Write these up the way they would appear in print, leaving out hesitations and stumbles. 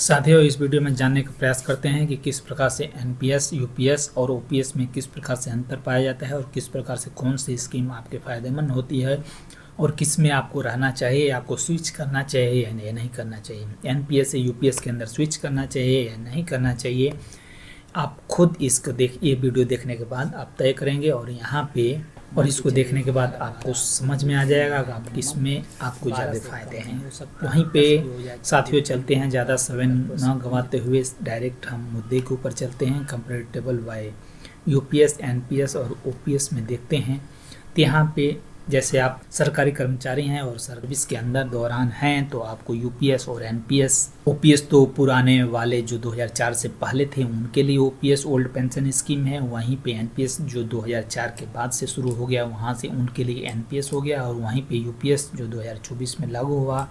साथियों, इस वीडियो में जानने का प्रयास करते हैं कि किस प्रकार से एनपीएस, यूपीएस और ओपीएस में किस प्रकार से अंतर पाया जाता है और किस प्रकार से कौन सी स्कीम आपके फ़ायदेमंद होती है और किस में आपको रहना चाहिए, आपको स्विच करना चाहिए या नहीं करना चाहिए। एनपीएस से यूपीएस के अंदर स्विच करना चाहिए या नहीं करना चाहिए, आप खुद इसको ये वीडियो देखने के बाद आप तय करेंगे और इसको देखने के बाद आपको समझ में आ जाएगा कि आप किस में आपको ज़्यादा फ़ायदे हैं। वहीं पे साथियों चलते हैं, ज़्यादा समय न गंवाते हुए डायरेक्ट हम मुद्दे के ऊपर चलते हैं। कंपैरेटिबल बाय यूपीएस, एनपीएस और ओपीएस में देखते हैं तो यहाँ पे जैसे आप सरकारी कर्मचारी हैं और सर्विस के अंदर दौरान हैं तो आपको यूपीएस और एनपीएस, ओपीएस तो पुराने वाले जो 2004 से पहले थे उनके लिए ओपीएस ओल्ड पेंशन स्कीम है, वहीं पे एनपीएस जो 2004 के बाद से शुरू हो गया वहाँ से उनके लिए एनपीएस हो गया, और वहीं पे यूपीएस जो 2024 में लागू हुआ,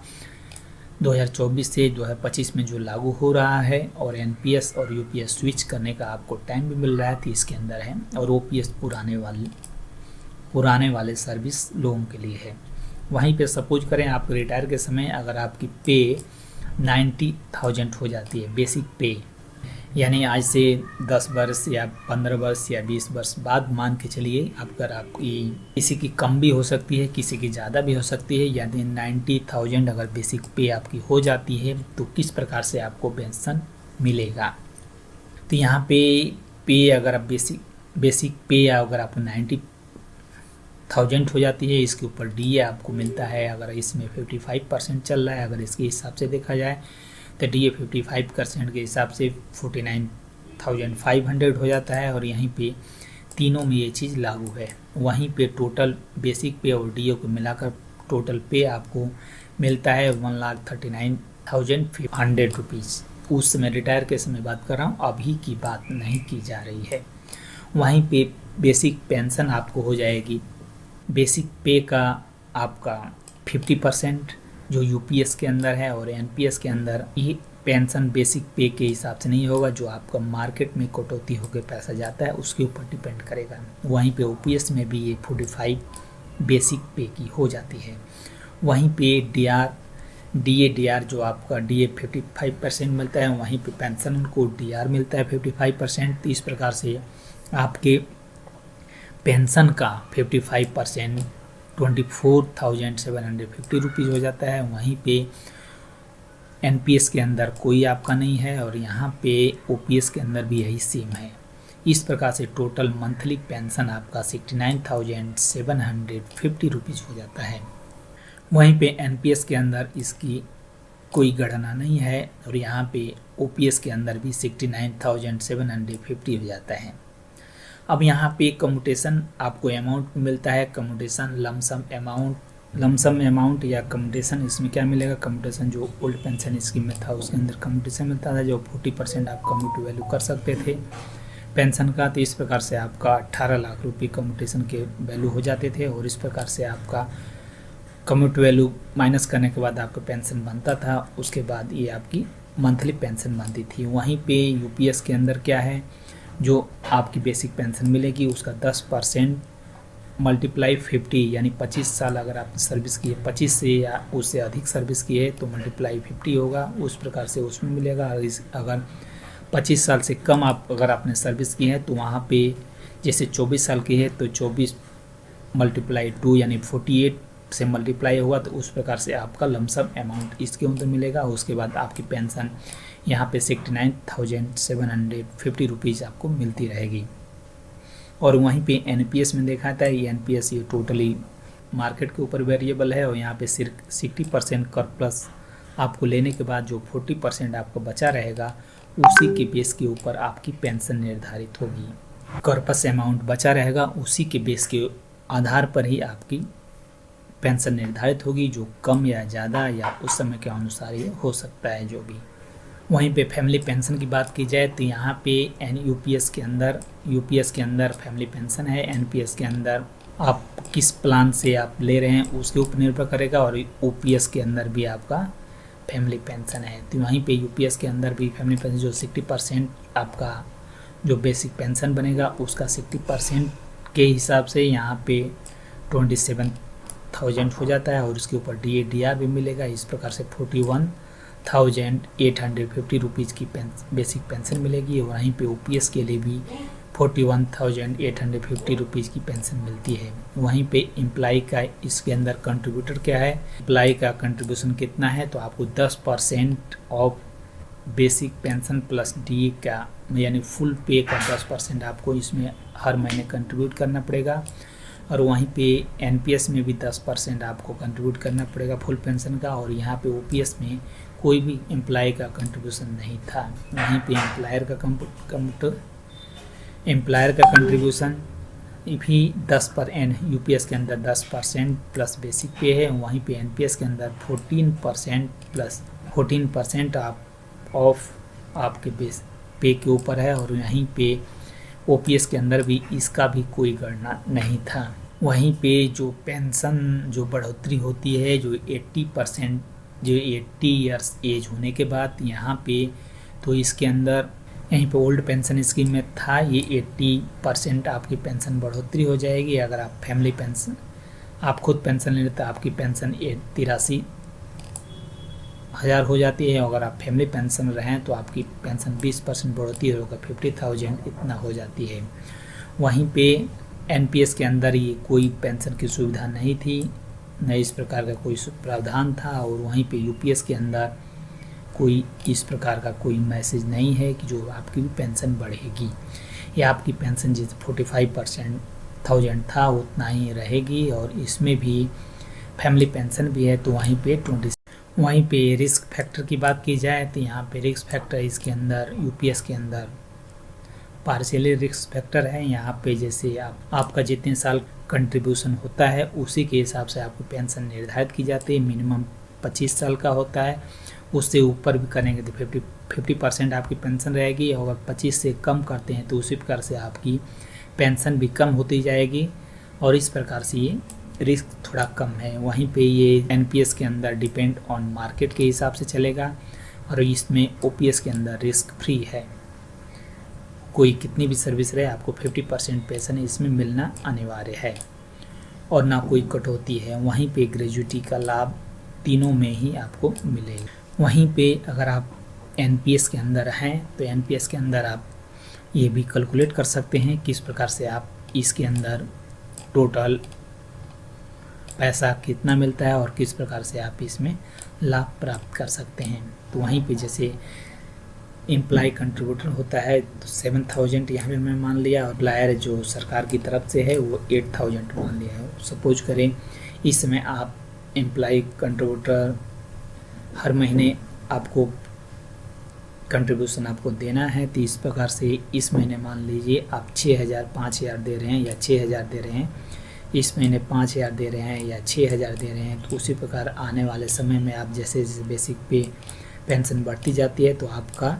2024 से 2025 में जो लागू हो रहा है, और एनपीएस और यूपीएस स्विच करने का आपको टाइम भी मिल रहा है तो इसके अंदर है, और ओपीएस पुराने वाले सर्विस लोगों के लिए है। वहीं पे सपोज करें आप रिटायर के समय अगर आपकी पे 90,000 हो जाती है बेसिक पे, यानी आज से 10 वर्ष या 15 वर्ष या 20 वर्ष बाद मान के चलिए, अगर आपकी किसी की कम भी हो सकती है, किसी की ज़्यादा भी हो सकती है, यानी 90,000 अगर बेसिक पे आपकी हो जाती है तो किस प्रकार से आपको पेंशन मिलेगा। तो यहाँ पे अगर आप बेसिक पे अगर आपको 90,000 हो जाती है, इसके ऊपर डीए आपको मिलता है। अगर इसमें 55% चल रहा है, अगर इसके हिसाब से देखा जाए तो डीए 55% के हिसाब से 49,500 हो जाता है, और यहीं पे तीनों में ये चीज़ लागू है। वहीं पे टोटल बेसिक पे और डीए को मिलाकर टोटल पे आपको मिलता है 1,39,500 रुपीज़। उस समय रिटायर के समय बात कर रहा हूँ, अभी की बात नहीं की जा रही है। वहीं पे बेसिक पेंशन आपको हो जाएगी, बेसिक पे का आपका 50% जो यूपीएस के अंदर है, और एनपीएस के अंदर ये पेंशन बेसिक पे के हिसाब से नहीं होगा, जो आपका मार्केट में कटौती होकर पैसा जाता है उसके ऊपर डिपेंड करेगा। वहीं पे ओपीएस में भी ये 45 बेसिक पे की हो जाती है। वहीं पे डीआर जो आपका डीए 55% मिलता है, वहीं पे पेंशन को डीआर मिलता है 55%। तो इस प्रकार से आपके पेंशन का 55% 24,750 रुपीज़ हो जाता है। वहीं पे एनपीएस के अंदर कोई आपका नहीं है, और यहाँ पे ओपीएस के अंदर भी यही सेम है। इस प्रकार से टोटल मंथली पेंशन आपका 69,750 रुपीज़ हो जाता है। वहीं पे एनपीएस के अंदर इसकी कोई गणना नहीं है, और यहाँ पे ओपीएस के अंदर भी 69,750 हो जाता है। अब यहाँ पे कम्यूटेशन आपको अमाउंट मिलता है, कम्यूटेशन लमसम अमाउंट या कम्यूटेशन। इसमें क्या मिलेगा, कम्यूटेशन जो ओल्ड पेंशन स्कीम में था उसके अंदर कम्यूटेशन मिलता था, जो 40% आप कम्यूट वैल्यू कर सकते थे पेंशन का। तो इस प्रकार से आपका 18 लाख रुपये कम्यूटेशन के वैल्यू हो जाते थे, और इस प्रकार से आपका कम्यूट वैल्यू माइनस करने के बाद आपका पेंशन बनता था। उसके बाद ये आपकी मंथली पेंशन बनती थी। वहीं पे यूपीएस के अंदर क्या है, जो आपकी बेसिक पेंशन मिलेगी उसका 10% मल्टीप्लाई 50, यानी 25 साल अगर आपने सर्विस की है, 25 से या उससे अधिक सर्विस की है तो मल्टीप्लाई 50 होगा, उस प्रकार से उसमें मिलेगा। अगर 25 साल से कम अगर आपने सर्विस की है तो वहाँ पे जैसे 24 साल की है तो 24 मल्टीप्लाई 2 यानी 48 से मल्टीप्लाई होगा, तो उस प्रकार से आपका लमसम अमाउंट इसके अंदर मिलेगा। उसके बाद आपकी पेंशन यहाँ पे 69,750 रुपीज़ आपको मिलती रहेगी। और वहीं पे एनपीएस में देखा था, ये एनपीएस ये टोटली मार्केट के ऊपर वेरिएबल है, और यहाँ पे सिर्फ 60% कर प्लस आपको लेने के बाद जो 40% आपका बचा रहेगा उसी के बेस के ऊपर आपकी पेंशन निर्धारित होगी। कॉर्पस अमाउंट बचा रहेगा, उसी के बेस के आधार पर ही आपकी पेंशन निर्धारित होगी, जो कम या ज़्यादा या उस समय के अनुसार ये हो सकता है जो भी। वहीं पे फैमिली पेंशन की बात की जाए तो यहाँ पे यूपीएस के अंदर फैमिली पेंशन है, एनपीएस के अंदर आप किस प्लान से आप ले रहे हैं उसके ऊपर निर्भर करेगा, और ओपीएस के अंदर भी आपका फैमिली पेंशन है। तो वहीं पे यूपीएस के अंदर भी फैमिली पेंशन जो 60% आपका जो बेसिक पेंशन बनेगा उसका 60% के हिसाब से यहाँ पे 27,000 हो जाता है, और उसके ऊपर डीआर भी मिलेगा। इस प्रकार से 41,850 रुपीज़ की बेसिक पेंशन मिलेगी। और वहीं पे ओपीएस के लिए भी 41,850 रुपीज़ की पेंशन मिलती है। वहीं पे एम्प्लाई का इसके अंदर कंट्रीब्यूटर क्या है, एम्प्लाई का कंट्रीब्यूशन कितना है, तो आपको 10% of basic pension plus D का यानी फुल पे का 10% आपको इसमें हर महीने कंट्रीब्यूट करना पड़ेगा। और वहीं पे एनपीएस में भी 10% आपको कंट्रीब्यूट करना पड़ेगा फुल पेंशन का। और यहाँ पे ओपीएस में कोई भी एम्प्लॉय का कंट्रीब्यूशन नहीं था। वहीं पे एम्प्लॉयर का कंट्रीब्यूशन भी 10% यूपीएस के अंदर 10% प्लस बेसिक पे है। वहीं पे एनपीएस के अंदर 14% प्लस 14% ऑफ आपके बेस पे के ऊपर है। और यहीं पे ओपीएस के अंदर भी इसका भी कोई गणना नहीं था। वहीं पे जो पेंशन जो बढ़ोतरी होती है जो 80% जो 80 ईयर्स एज होने के बाद यहाँ पे, तो इसके अंदर यहीं पे ओल्ड पेंशन स्कीम में था ये 80% आपकी पेंशन बढ़ोतरी हो जाएगी। अगर आप फैमिली पेंशन आप खुद पेंशन ले लेते आपकी पेंशन 83,000 हो जाती है। अगर आप फैमिली पेंशन रहें तो आपकी पेंशन 20% बढ़ोतरी होगा 50,000 इतना हो जाती है। वहीं पे एनपीएस के अंदर ये कोई पेंशन की सुविधा नहीं थी, न इस प्रकार का कोई प्रावधान था। और वहीं पे यूपीएस के अंदर कोई इस प्रकार का कोई मैसेज नहीं है कि जो आपकी भी पेंशन बढ़ेगी या आपकी पेंशन जिस 45,000 था उतना ही रहेगी। और इसमें भी फैमिली पेंशन भी है। तो वहीं पे रिस्क फैक्टर की बात की जाए तो यहाँ पे रिस्क फैक्टर इसके अंदर यूपीएस के अंदर पार्शियली रिस्क फैक्टर है। यहाँ पे जैसे आपका जितने साल कंट्रीब्यूशन होता है उसी के हिसाब से आपको पेंशन निर्धारित की जाती है। मिनिमम 25 साल का होता है, उससे ऊपर भी करेंगे तो 50% आपकी पेंशन रहेगी। और अगर 25 से कम करते हैं तो उसी प्रकार से आपकी पेंशन भी कम होती जाएगी। और इस प्रकार से ये रिस्क थोड़ा कम है। वहीं पे ये एनपीएस के अंदर डिपेंड ऑन मार्केट के हिसाब से चलेगा। और इसमें ओपीएस के अंदर रिस्क फ्री है, कोई कितनी भी सर्विस रहे आपको 50% पेंशन इसमें मिलना अनिवार्य है और ना कोई कटौती है। वहीं पे ग्रेजुएटी का लाभ तीनों में ही आपको मिलेगा। वहीं पे अगर आप एनपीएस के अंदर हैं तो एनपीएस के अंदर आप ये भी कैलकुलेट कर सकते हैं किस प्रकार से आप इसके अंदर टोटल पैसा कितना मिलता है और किस प्रकार से आप इसमें लाभ प्राप्त कर सकते हैं। तो वहीं पे जैसे एम्प्लॉय कंट्रीब्यूटर होता है तो 7,000 यहाँ पे मैं मान लिया। और एम्प्लॉयर जो सरकार की तरफ से है वो 8,000 मान लिया है। सपोज करें इस समय आप एम्प्लॉय कंट्रीब्यूटर हर महीने आपको कंट्रीब्यूशन आपको देना है। तो इस प्रकार से इस महीने मान लीजिए आप 6,000 5,000 दे रहे हैं या 6,000 दे रहे हैं, इस महीने 5,000 दे रहे हैं या 6,000 दे रहे हैं। तो उसी प्रकार आने वाले समय में आप जैसे जैसे बेसिक पे पेंशन बढ़ती जाती है तो आपका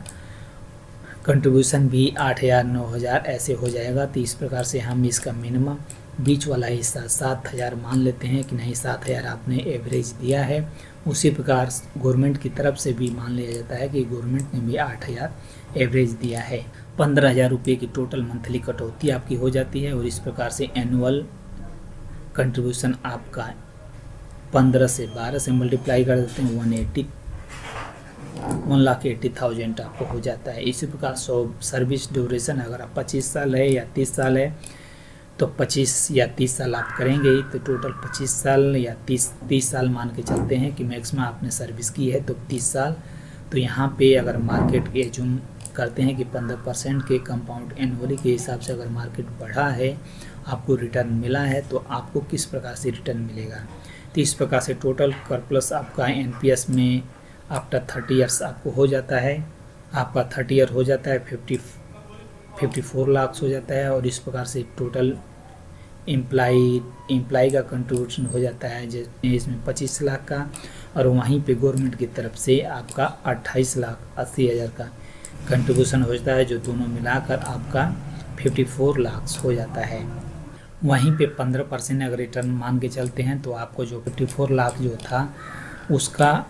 कंट्रीब्यूशन भी 8,000 9,000 ऐसे हो जाएगा। तो इस प्रकार से हम इसका मिनिमम बीच वाला हिस्सा 7,000 मान लेते हैं कि नहीं 7,000 आपने एवरेज दिया है। उसी प्रकार गवर्नमेंट की तरफ से भी मान लिया जाता है कि गवर्नमेंट ने भी 8,000 एवरेज दिया है। 15,000 रुपये की टोटल मंथली कटौती आपकी हो जाती है। और इस प्रकार से एनुअल कंट्रीब्यूशन आपका 15 से 12 से मल्टीप्लाई कर देते हैं 1,80,000 आपको हो जाता है। इसी प्रकार सर्विस ड्यूरेशन अगर आप 25 साल है या 30 साल है तो 25 या 30 साल आप करेंगे तो टोटल 25 साल या 30 साल मान के चलते हैं कि मैक्सिमम आपने सर्विस की है तो 30 साल। तो यहाँ पे अगर मार्केट एज्यूम करते हैं कि 15% के कंपाउंड एनुअली के हिसाब से अगर मार्केट बढ़ा है आपको रिटर्न मिला है तो आपको किस प्रकार से रिटर्न मिलेगा। तो इस प्रकार से टोटल कर प्लस आपका एनपीएस में आफ्टर 30 ईयर्स आपको हो जाता है, आपका 30 ईयर हो जाता है 54 लाख हो जाता है। और इस प्रकार से टोटल एम्प्लाई का कंट्रीब्यूशन हो जाता है इसमें 25 लाख का। और वहीं पे गवर्नमेंट की तरफ से आपका 28,80,000 का कंट्रीब्यूशन हो जाता है, जो दोनों मिलाकर आपका 54 लाख हो जाता है। वहीं पे 15% अगर रिटर्न मान के चलते हैं तो आपको जो 54 लाख जो था उसका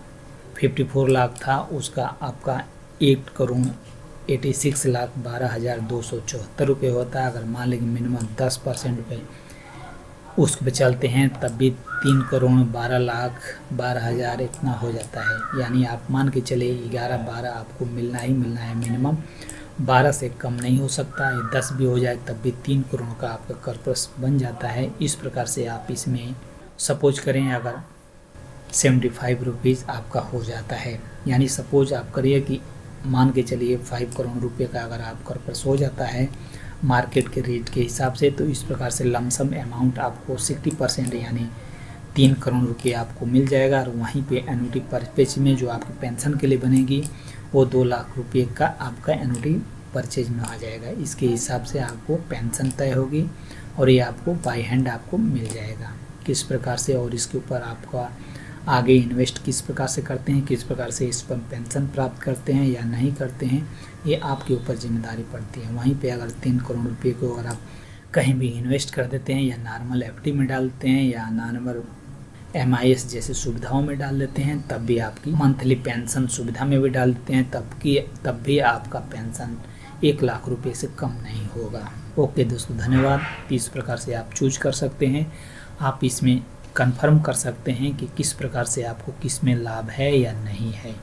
54 लाख था उसका आपका 1,86,12,274 रुपये होता है। अगर मान लेंगे मिनिमम 10% पे उसको पे चलते हैं तब भी 3,12,12,00,000 इतना हो जाता है। यानी आप मान के चले 11-12 आपको मिलना ही मिलना है मिनिमम, 12 से कम नहीं हो सकता है। 10 भी हो जाए तब भी 3 करोड़ का आपका कॉर्पस बन जाता है। इस प्रकार से आप इसमें सपोज करें अगर 75 रुपीज़ आपका हो जाता है, यानी सपोज आप करिए कि मान के चलिए 5 करोड़ रुपए का अगर आप कॉर्पस हो जाता है मार्केट के रेट के हिसाब से, तो इस प्रकार से लमसम अमाउंट आपको 60% यानी 3 करोड़ रुपये आपको मिल जाएगा। और वहीं पे एनुटी परचेज में जो आपकी पेंशन के लिए बनेगी वो 2 लाख रुपये का आपका एनुटी परचेज में आ जाएगा। इसके हिसाब से आपको पेंशन तय होगी और ये आपको बाय हैंड आपको मिल जाएगा। किस प्रकार से और इसके ऊपर आपका आगे इन्वेस्ट किस प्रकार से करते हैं, किस प्रकार से इस पर पेंशन प्राप्त करते हैं या नहीं करते हैं, ये आपके ऊपर जिम्मेदारी पड़ती है। वहीं पे अगर 3 करोड़ रुपये को अगर आप कहीं भी इन्वेस्ट कर देते हैं या नॉर्मल एफडी में डालते हैं या नॉर्मल MIS जैसे सुविधाओं में डाल देते हैं, तब भी आपकी मंथली पेंशन सुविधा में भी डाल देते हैं तब भी आपका पेंशन 1 लाख रुपये से कम नहीं होगा। ओके दोस्तों, धन्यवाद। इस प्रकार से आप चूज कर सकते हैं, आप इसमें कंफर्म कर सकते हैं कि किस प्रकार से आपको किस में लाभ है या नहीं है।